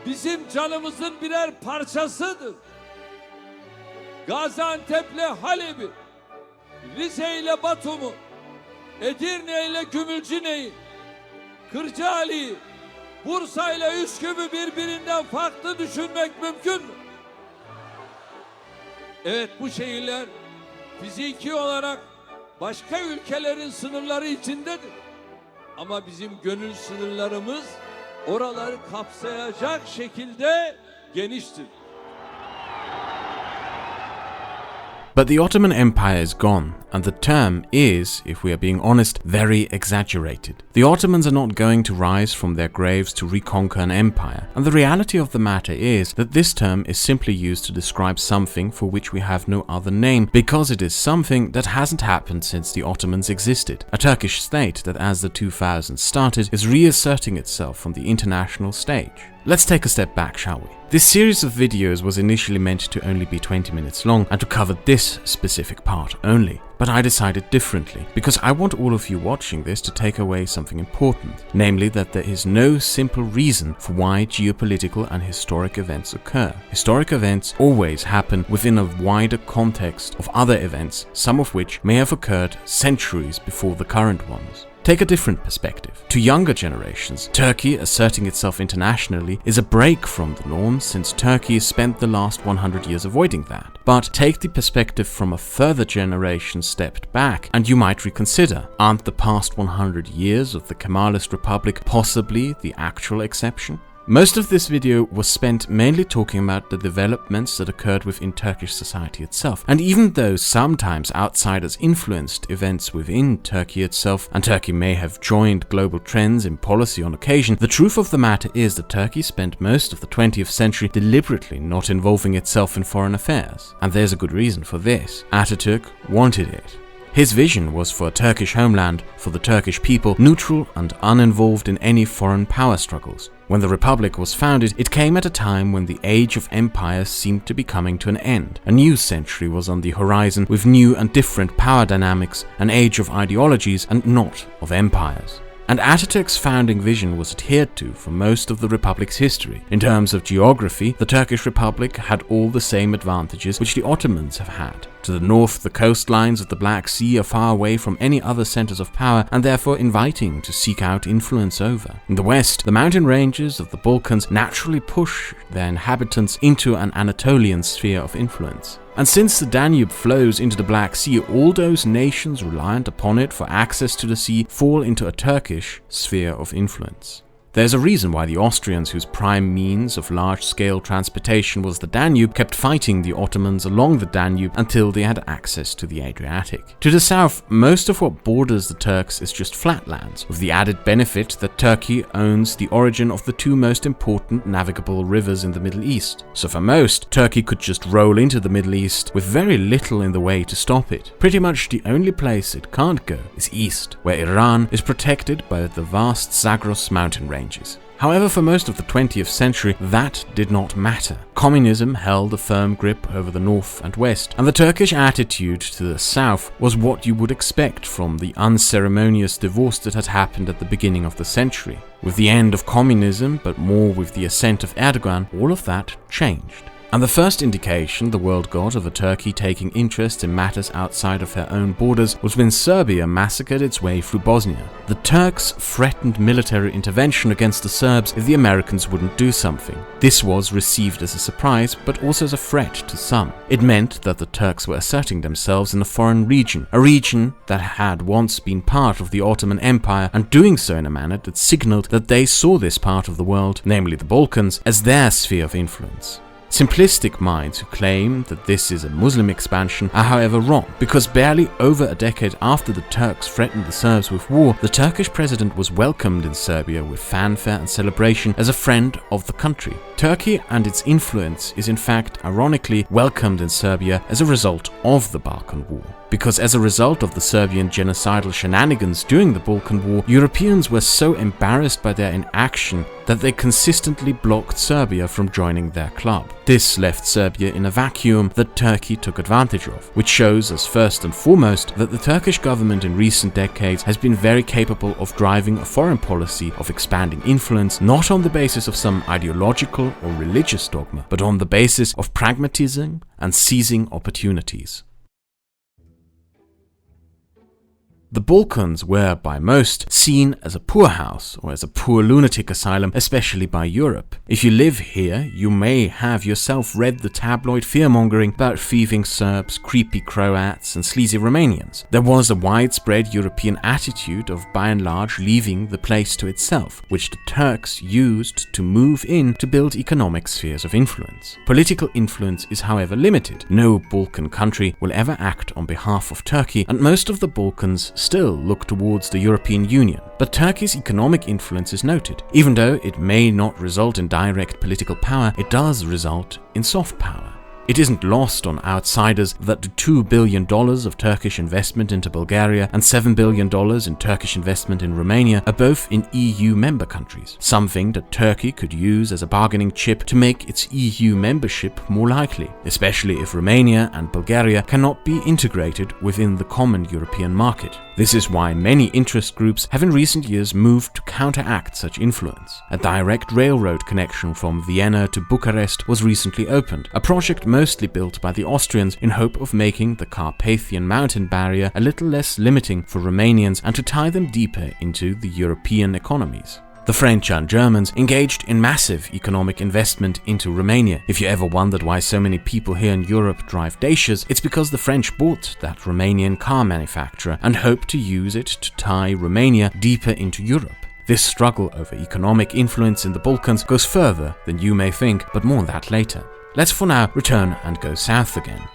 bizim canımızın birer parçasıdır. Gaziantep'le Halep'i, Rize'yle Batum'u, Edirne'yle Gümülcine'yi, Kırcaali'yi, Bursa'yla Üsküp'ü birbirinden farklı düşünmek mümkün mü? Evet, bu şehirler fiziki olarak başka ülkelerin sınırları içindedir. Ama bizim gönül sınırlarımız oraları kapsayacak şekilde geniştir. But the Ottoman Empire is gone, and the term is, if we are being honest, very exaggerated. The Ottomans are not going to rise from their graves to reconquer an empire, and the reality of the matter is that this term is simply used to describe something for which we have no other name, because it is something that hasn't happened since the Ottomans existed. A Turkish state that, as the 2000s started, is reasserting itself from the international stage. Let's take a step back, shall we? This series of videos was initially meant to only be 20 minutes long and to cover this specific part only. But I decided differently, because I want all of you watching this to take away something important, namely that there is no simple reason for why geopolitical and historic events occur. Historic events always happen within a wider context of other events, some of which may have occurred centuries before the current ones. Take a different perspective. To younger generations, Turkey asserting itself internationally is a break from the norm, since Turkey spent the last 100 years avoiding that. But take the perspective from a further generation stepped back, and you might reconsider, aren't the past 100 years of the Kemalist Republic possibly the actual exception? Most of this video was spent mainly talking about the developments that occurred within Turkish society itself, and even though sometimes outsiders influenced events within Turkey itself, and Turkey may have joined global trends in policy on occasion, the truth of the matter is that Turkey spent most of the 20th century deliberately not involving itself in foreign affairs. And there's a good reason for this. Attatürk wanted it. His vision was for a Turkish homeland, for the Turkish people, neutral and uninvolved in any foreign power struggles. When the Republic was founded, it came at a time when the age of empires seemed to be coming to an end. A new century was on the horizon with new and different power dynamics, an age of ideologies and not of empires. And Atatürk's founding vision was adhered to for most of the Republic's history. In terms of geography, the Turkish Republic had all the same advantages which the Ottomans have had. To the north, the coastlines of the Black Sea are far away from any other centers of power and therefore inviting to seek out influence over. In the west, the mountain ranges of the Balkans naturally push their inhabitants into an Anatolian sphere of influence. And since the Danube flows into the Black Sea, all those nations reliant upon it for access to the sea fall into a Turkish sphere of influence. There's a reason why the Austrians, whose prime means of large-scale transportation was the Danube, kept fighting the Ottomans along the Danube until they had access to the Adriatic. To the south, most of what borders the Turks is just flatlands, with the added benefit that Turkey owns the origin of the two most important navigable rivers in the Middle East. So for most, Turkey could just roll into the Middle East with very little in the way to stop it. Pretty much the only place it can't go is east, where Iran is protected by the vast Zagros mountain range. However, for most of the 20th century, that did not matter. Communism held a firm grip over the north and west, and the Turkish attitude to the south was what you would expect from the unceremonious divorce that had happened at the beginning of the century. With the end of communism, but more with the ascent of Erdogan, all of that changed. And the first indication the world got of a Turkey taking interest in matters outside of her own borders was when Serbia massacred its way through Bosnia. The Turks threatened military intervention against the Serbs if the Americans wouldn't do something. This was received as a surprise, but also as a threat to some. It meant that the Turks were asserting themselves in a foreign region, a region that had once been part of the Ottoman Empire, and doing so in a manner that signaled that they saw this part of the world, namely the Balkans, as their sphere of influence. Simplistic minds who claim that this is a Muslim expansion are however wrong, because barely over a decade after the Turks threatened the Serbs with war, the Turkish president was welcomed in Serbia with fanfare and celebration as a friend of the country. Turkey and its influence is in fact ironically welcomed in Serbia as a result of the Balkan War. Because as a result of the Serbian genocidal shenanigans during the Balkan War, Europeans were so embarrassed by their inaction that they consistently blocked Serbia from joining their club. This left Serbia in a vacuum that Turkey took advantage of, which shows us first and foremost that the Turkish government in recent decades has been very capable of driving a foreign policy of expanding influence, not on the basis of some ideological or religious dogma, but on the basis of pragmatism and seizing opportunities. The Balkans were, by most, seen as a poorhouse or as a poor lunatic asylum, especially by Europe. If you live here, you may have yourself read the tabloid fearmongering about thieving Serbs, creepy Croats and sleazy Romanians. There was a widespread European attitude of by and large leaving the place to itself, which the Turks used to move in to build economic spheres of influence. Political influence is however limited. No Balkan country will ever act on behalf of Turkey, and most of the Balkans still look towards the European Union. But Turkey's economic influence is noted. Even though it may not result in direct political power, it does result in soft power. It isn't lost on outsiders that the $2 billion of Turkish investment into Bulgaria and $7 billion in Turkish investment in Romania are both in EU member countries, something that Turkey could use as a bargaining chip to make its EU membership more likely, especially if Romania and Bulgaria cannot be integrated within the common European market. This is why many interest groups have in recent years moved to counteract such influence. A direct railroad connection from Vienna to Bucharest was recently opened, a project mostly built by the Austrians in hope of making the Carpathian mountain barrier a little less limiting for Romanians and to tie them deeper into the European economies. The French and Germans engaged in massive economic investment into Romania. If you ever wondered why so many people here in Europe drive Dacias, it's because the French bought that Romanian car manufacturer and hope to use it to tie Romania deeper into Europe. This struggle over economic influence in the Balkans goes further than you may think, but more on that later. Let's for now return and go south again.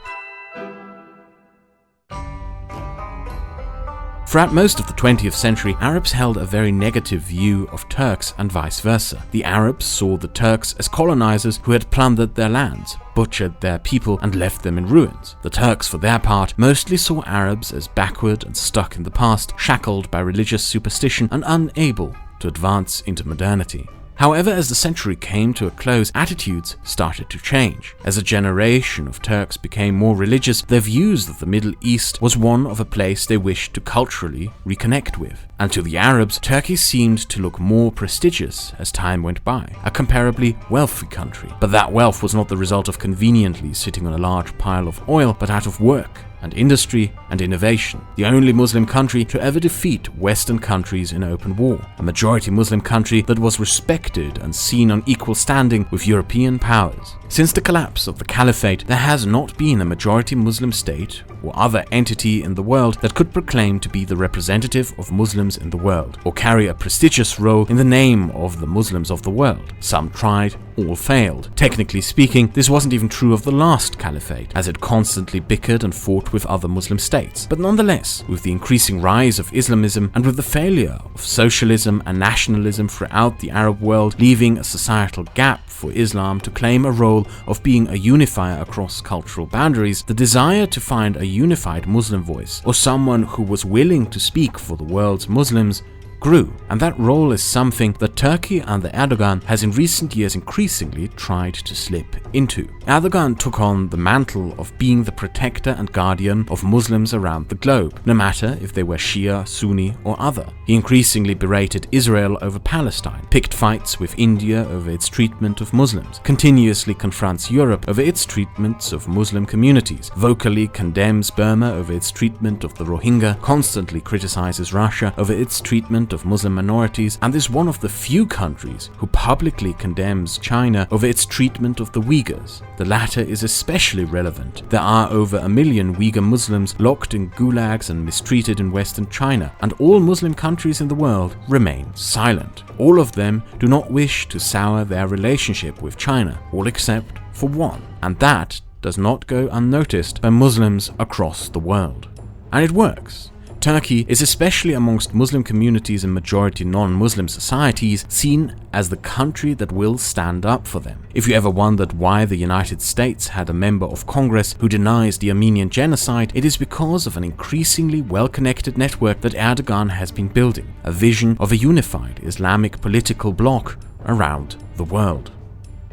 Throughout most of the 20th century, Arabs held a very negative view of Turks and vice versa. The Arabs saw the Turks as colonizers who had plundered their lands, butchered their people and left them in ruins. The Turks, for their part, mostly saw Arabs as backward and stuck in the past, shackled by religious superstition and unable to advance into modernity. However, as the century came to a close, attitudes started to change. As a generation of Turks became more religious, their views that the Middle East was one of a place they wished to culturally reconnect with. And to the Arabs, Turkey seemed to look more prestigious as time went by, a comparably wealthy country. But that wealth was not the result of conveniently sitting on a large pile of oil, but out of work and industry and innovation. The only Muslim country to ever defeat Western countries in open war. A majority Muslim country that was respected and seen on equal standing with European powers. Since the collapse of the Caliphate, there has not been a majority Muslim state or other entity in the world that could proclaim to be the representative of Muslims in the world, or carry a prestigious role in the name of the Muslims of the world. Some tried, all failed. Technically speaking, this wasn't even true of the last Caliphate, as it constantly bickered and fought with other Muslim states. But nonetheless, with the increasing rise of Islamism and with the failure of socialism and nationalism throughout the Arab world, leaving a societal gap for Islam to claim a role of being a unifier across cultural boundaries, the desire to find a unified Muslim voice, or someone who was willing to speak for the world's Muslims, grew, and that role is something that Turkey under Erdogan has in recent years increasingly tried to slip into. Erdogan took on the mantle of being the protector and guardian of Muslims around the globe, no matter if they were Shia, Sunni or other. He increasingly berated Israel over Palestine, picked fights with India over its treatment of Muslims, continuously confronts Europe over its treatments of Muslim communities, vocally condemns Burma over its treatment of the Rohingya, constantly criticizes Russia over its treatment of Muslim minorities, and is one of the few countries who publicly condemns China over its treatment of the Uyghurs. The latter is especially relevant. There are over 1 million Uyghur Muslims locked in gulags and mistreated in Western China, and all Muslim countries in the world remain silent. All of them do not wish to sour their relationship with China, all except for one, and that does not go unnoticed by Muslims across the world. And it works. Turkey is, especially amongst Muslim communities and majority non-Muslim societies, seen as the country that will stand up for them. If you ever wondered why the United States had a member of Congress who denies the Armenian genocide, it is because of an increasingly well-connected network that Erdogan has been building, a vision of a unified Islamic political bloc around the world.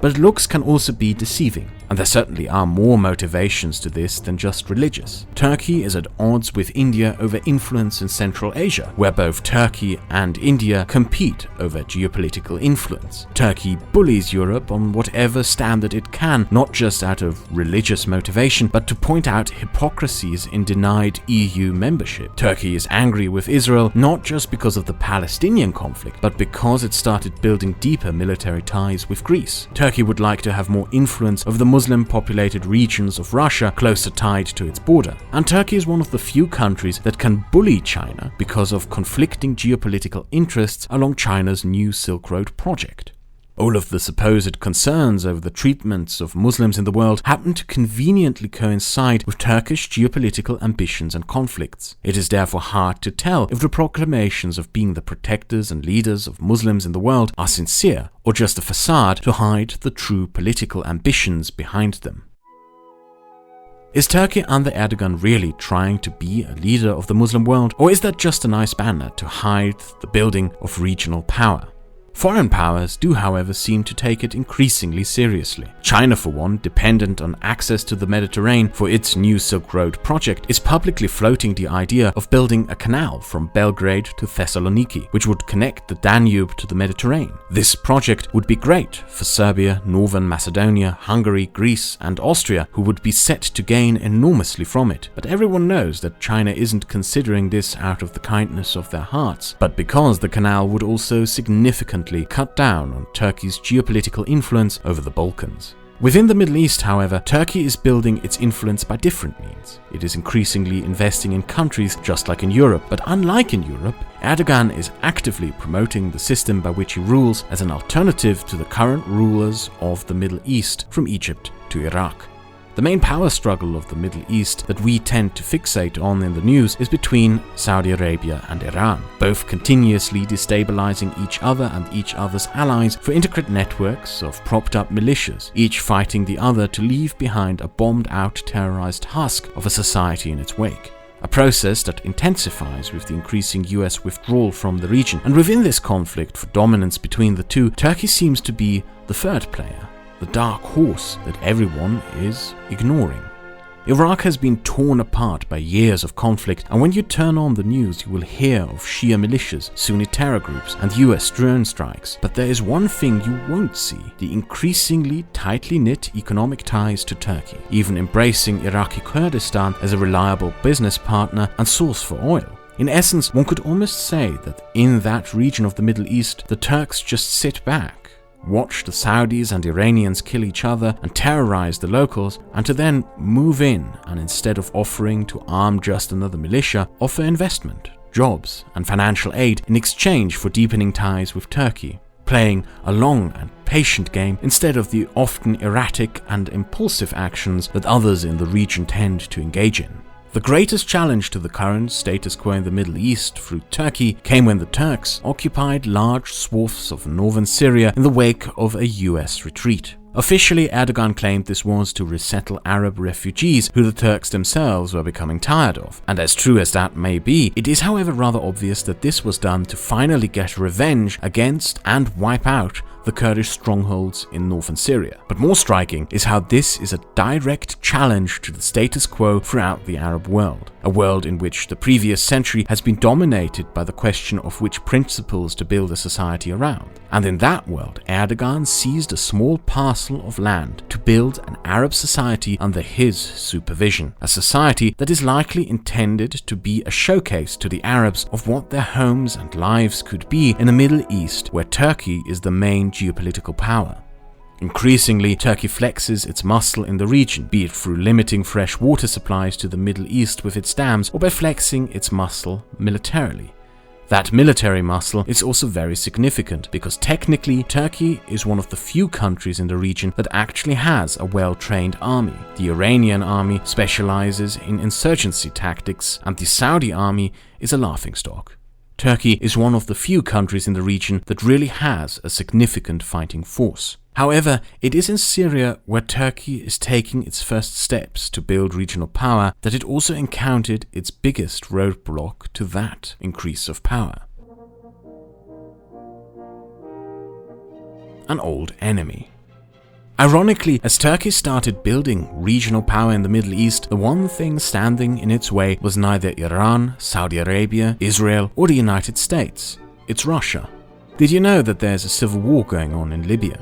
But looks can also be deceiving, and there certainly are more motivations to this than just religious. Turkey is at odds with India over influence in Central Asia, where both Turkey and India compete over geopolitical influence. Turkey bullies Europe on whatever standard it can, not just out of religious motivation, but to point out hypocrisies in denied EU membership. Turkey is angry with Israel not just because of the Palestinian conflict, but because it started building deeper military ties with Greece. Turkey would like to have more influence over the Muslim-populated regions of Russia closer tied to its border. And Turkey is one of the few countries that can bully China because of conflicting geopolitical interests along China's new Silk Road project. All of the supposed concerns over the treatments of Muslims in the world happen to conveniently coincide with Turkish geopolitical ambitions and conflicts. It is therefore hard to tell if the proclamations of being the protectors and leaders of Muslims in the world are sincere or just a facade to hide the true political ambitions behind them. Is Turkey under Erdogan really trying to be a leader of the Muslim world, or is that just a nice banner to hide the building of regional power? Foreign powers do, however, seem to take it increasingly seriously. China, for one, dependent on access to the Mediterranean for its new Silk Road project, is publicly floating the idea of building a canal from Belgrade to Thessaloniki, which would connect the Danube to the Mediterranean. This project would be great for Serbia, Northern Macedonia, Hungary, Greece, and Austria, who would be set to gain enormously from it. But everyone knows that China isn't considering this out of the kindness of their hearts, but because the canal would also significantly cut down on Turkey's geopolitical influence over the Balkans. Within the Middle East, however, Turkey is building its influence by different means. It is increasingly investing in countries just like in Europe, but unlike in Europe, Erdogan is actively promoting the system by which he rules as an alternative to the current rulers of the Middle East, from Egypt to Iraq. The main power struggle of the Middle East that we tend to fixate on in the news is between Saudi Arabia and Iran, both continuously destabilizing each other and each other's allies for intricate networks of propped-up militias, each fighting the other to leave behind a bombed-out terrorized husk of a society in its wake. A process that intensifies with the increasing US withdrawal from the region, and within this conflict for dominance between the two, Turkey seems to be the third player, the dark horse that everyone is ignoring. Iraq has been torn apart by years of conflict, and when you turn on the news you will hear of Shia militias, Sunni terror groups, and US drone strikes. But there is one thing you won't see: the increasingly tightly knit economic ties to Turkey, even embracing Iraqi Kurdistan as a reliable business partner and source for oil. In essence, one could almost say that in that region of the Middle East, the Turks just sit back, watch the Saudis and Iranians kill each other and terrorize the locals, and to then move in and, instead of offering to arm just another militia, offer investment, jobs, and financial aid in exchange for deepening ties with Turkey, playing a long and patient game instead of the often erratic and impulsive actions that others in the region tend to engage in. The greatest challenge to the current status quo in the Middle East through Turkey came when the Turks occupied large swaths of northern Syria in the wake of a US retreat. Officially, Erdogan claimed this was to resettle Arab refugees who the Turks themselves were becoming tired of. And as true as that may be, it is however rather obvious that this was done to finally get revenge against and wipe out the Kurdish strongholds in northern Syria. But more striking is how this is a direct challenge to the status quo throughout the Arab world, a world in which the previous century has been dominated by the question of which principles to build a society around. And in that world, Erdogan seized a small parcel of land to build an Arab society under his supervision, a society that is likely intended to be a showcase to the Arabs of what their homes and lives could be in a Middle East where Turkey is the main geopolitical power. Increasingly, Turkey flexes its muscle in the region, be it through limiting fresh water supplies to the Middle East with its dams, or by flexing its muscle militarily. That military muscle is also very significant, because technically Turkey is one of the few countries in the region that actually has a well-trained army. The Iranian army specializes in insurgency tactics, and the Saudi army is a laughingstock. Turkey is one of the few countries in the region that really has a significant fighting force. However, it is in Syria, where Turkey is taking its first steps to build regional power, that it also encountered its biggest roadblock to that increase of power: an old enemy. Ironically, as Turkey started building regional power in the Middle East, the one thing standing in its way was neither Iran, Saudi Arabia, Israel, or the United States. It's Russia. Did you know that there's a civil war going on in Libya?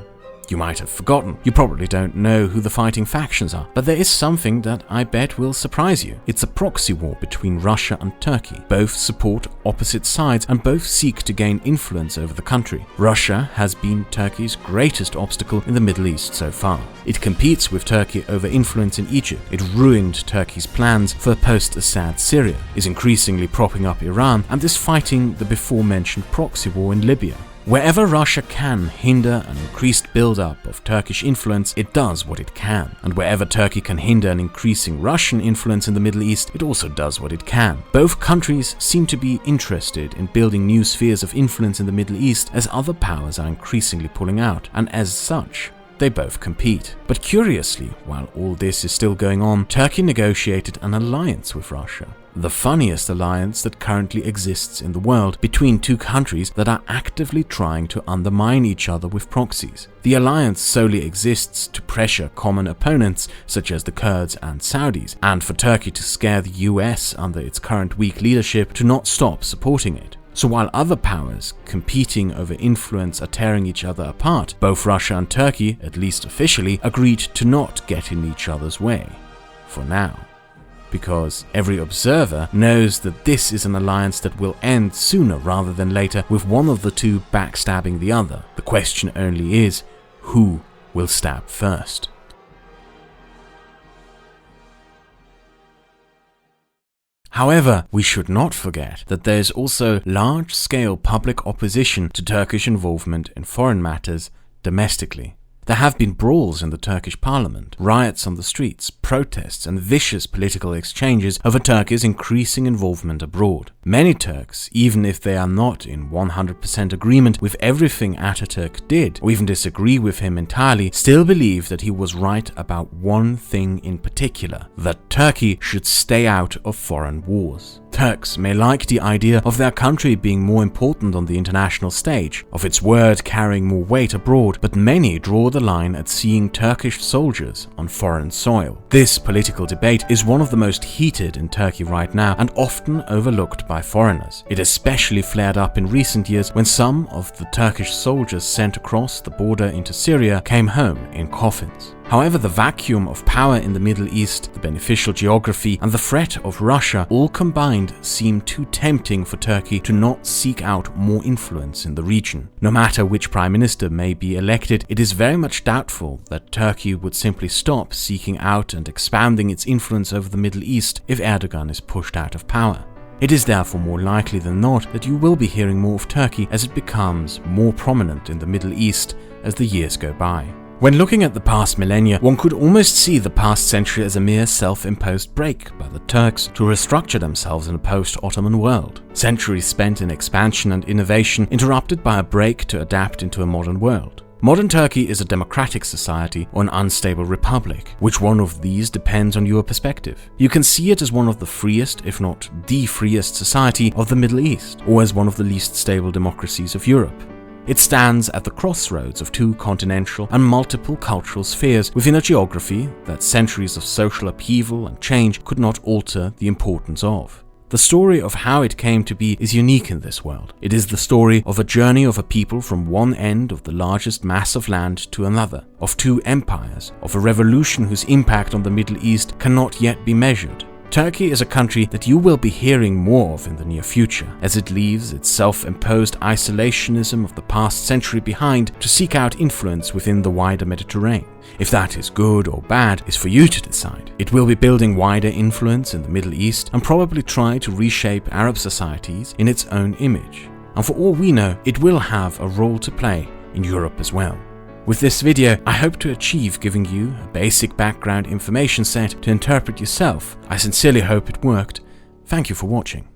You might have forgotten. You probably don't know who the fighting factions are, but there is something that I bet will surprise you. It's a proxy war between Russia and Turkey. Both support opposite sides and both seek to gain influence over the country. Russia has been Turkey's greatest obstacle in the Middle East so far. It competes with Turkey over influence in Egypt. It ruined Turkey's plans for post-Assad Syria, is increasingly propping up Iran, and is fighting the before-mentioned proxy war in Libya. Wherever Russia can hinder an increased build-up of Turkish influence, it does what it can. And wherever Turkey can hinder an increasing Russian influence in the Middle East, it also does what it can. Both countries seem to be interested in building new spheres of influence in the Middle East as other powers are increasingly pulling out, and as such, They both compete. But curiously, while all this is still going on, Turkey negotiated an alliance with Russia. The funniest alliance that currently exists in the world between two countries that are actively trying to undermine each other with proxies. The alliance solely exists to pressure common opponents such as the Kurds and Saudis, and for Turkey to scare the US under its current weak leadership to not stop supporting it. So while other powers competing over influence are tearing each other apart, both Russia and Turkey, at least officially, agreed to not get in each other's way. For now. Because every observer knows that this is an alliance that will end sooner rather than later with one of the two backstabbing the other. The question only is, who will stab first? However, we should not forget that there is also large-scale public opposition to Turkish involvement in foreign matters domestically. There have been brawls in the Turkish parliament, riots on the streets, protests and vicious political exchanges over Turkey's increasing involvement abroad. Many Turks, even if they are not in 100% agreement with everything Attatürk did, or even disagree with him entirely, still believe that he was right about one thing in particular, that Turkey should stay out of foreign wars. Turks may like the idea of their country being more important on the international stage, of its word carrying more weight abroad, but many draw the line at seeing Turkish soldiers on foreign soil. This political debate is one of the most heated in Turkey right now and often overlooked by foreigners. It especially flared up in recent years when some of the Turkish soldiers sent across the border into Syria came home in coffins. However, the vacuum of power in the Middle East, the beneficial geography, and the threat of Russia all combined seem too tempting for Turkey to not seek out more influence in the region. No matter which prime minister may be elected, it is very much doubtful that Turkey would simply stop seeking out and expanding its influence over the Middle East if Erdogan is pushed out of power. It is therefore more likely than not that you will be hearing more of Turkey as it becomes more prominent in the Middle East as the years go by. When looking at the past millennia, one could almost see the past century as a mere self-imposed break by the Turks to restructure themselves in a post-Ottoman world. Centuries spent in expansion and innovation, interrupted by a break to adapt into a modern world. Modern Turkey is a democratic society or an unstable republic. Which one of these depends on your perspective. You can see it as one of the freest, if not the freest society of the Middle East, or as one of the least stable democracies of Europe. It stands at the crossroads of two continental and multiple cultural spheres within a geography that centuries of social upheaval and change could not alter the importance of. The story of how it came to be is unique in this world. It is the story of a journey of a people from one end of the largest mass of land to another, of two empires, of a revolution whose impact on the Middle East cannot yet be measured. Turkey is a country that you will be hearing more of in the near future, as it leaves its self-imposed isolationism of the past century behind to seek out influence within the wider Mediterranean. If that is good or bad is for you to decide. It will be building wider influence in the Middle East and probably try to reshape Arab societies in its own image. And for all we know, it will have a role to play in Europe as well. With this video, I hope to achieve giving you a basic background information set to interpret yourself. I sincerely hope it worked. Thank you for watching.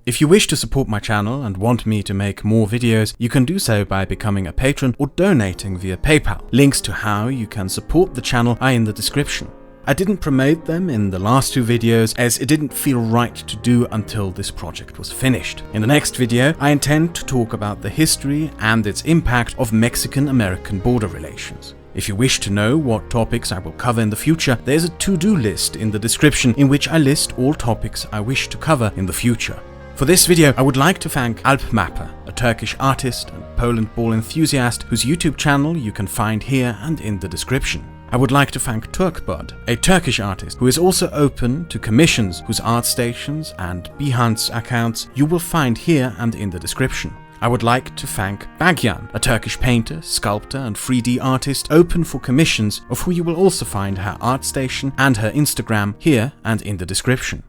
If you wish to support my channel and want me to make more videos, you can do so by becoming a patron or donating via PayPal. Links to how you can support the channel are in the description. I didn't promote them in the last two videos as it didn't feel right to do until this project was finished. In the next video, I intend to talk about the history and its impact of Mexican-American border relations. If you wish to know what topics I will cover in the future, there's a to-do list in the description in which I list all topics I wish to cover in the future. For this video, I would like to thank Alpmapper, a Turkish artist and Poland ball enthusiast whose YouTube channel you can find here and in the description. I would like to thank Turkbud, a Turkish artist who is also open to commissions whose ArtStations and Behance accounts you will find here and in the description. I would like to thank Bagyan, a Turkish painter, sculptor and 3D artist open for commissions of who you will also find her ArtStation and her Instagram here and in the description.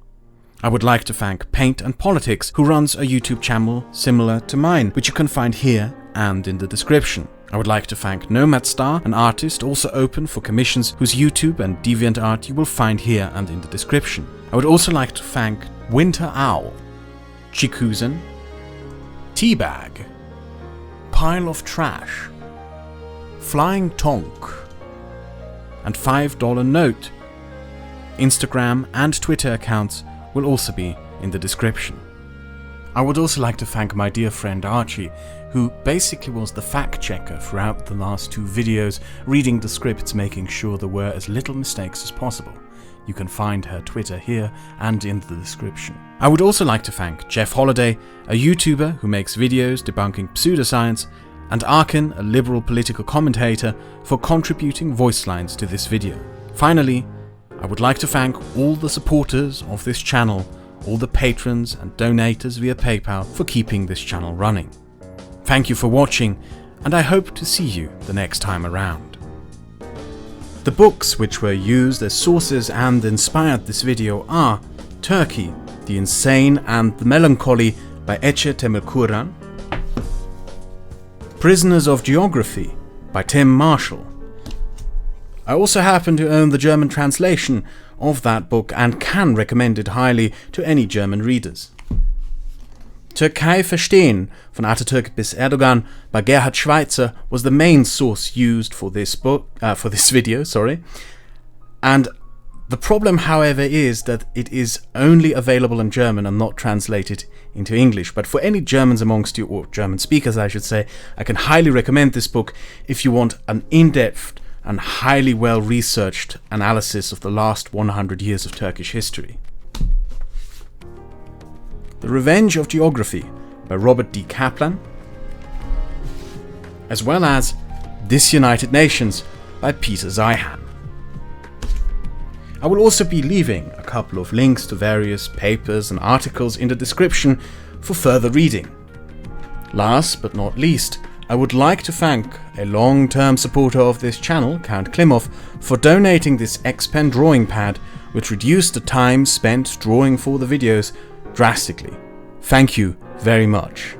I would like to thank Paint and Politics, who runs a YouTube channel similar to mine, which you can find here and in the description. I would like to thank Nomadstar, an artist also open for commissions whose YouTube and DeviantArt you will find here and in the description. I would also like to thank Winter Owl, Chikuzen, Teabag, Pile of Trash, Flying Tonk, and $5 Note. Instagram and Twitter accounts will also be in the description. I would also like to thank my dear friend Archie, who basically was the fact checker throughout the last 2 videos, reading the scripts, making sure there were as little mistakes as possible. You can find her Twitter here and in the description. I would also like to thank Jeff Holiday, a YouTuber who makes videos debunking pseudoscience, and Arkin, a liberal political commentator, for contributing voice lines to this video. Finally, I would like to thank all the supporters of this channel, all the patrons and donators via PayPal for keeping this channel running. Thank you for watching, and I hope to see you the next time around. The books which were used as sources and inspired this video are Turkey, The Insane and the Melancholy by Ece Temelkuran, Prisoners of Geography by Tim Marshall. I also happen to own the German translation of that book and can recommend it highly to any German readers. Türkei verstehen von Attatürk bis Erdogan by Gerhard Schweitzer was the main source used for this video, and the problem, however, is that it is only available in German and not translated into English. But for any Germans amongst you, or German speakers I should say, I can highly recommend this book if you want an in-depth and highly well-researched analysis of the last 100 years of Turkish history. The Revenge of Geography by Robert D. Kaplan, as well as Disunited Nations by Peter Zeihan. I will also be leaving a couple of links to various papers and articles in the description for further reading. Last but not least, I would like to thank a long-term supporter of this channel, Count Klimov, for donating this X-Pen drawing pad, which reduced the time spent drawing for the videos drastically. Thank you very much.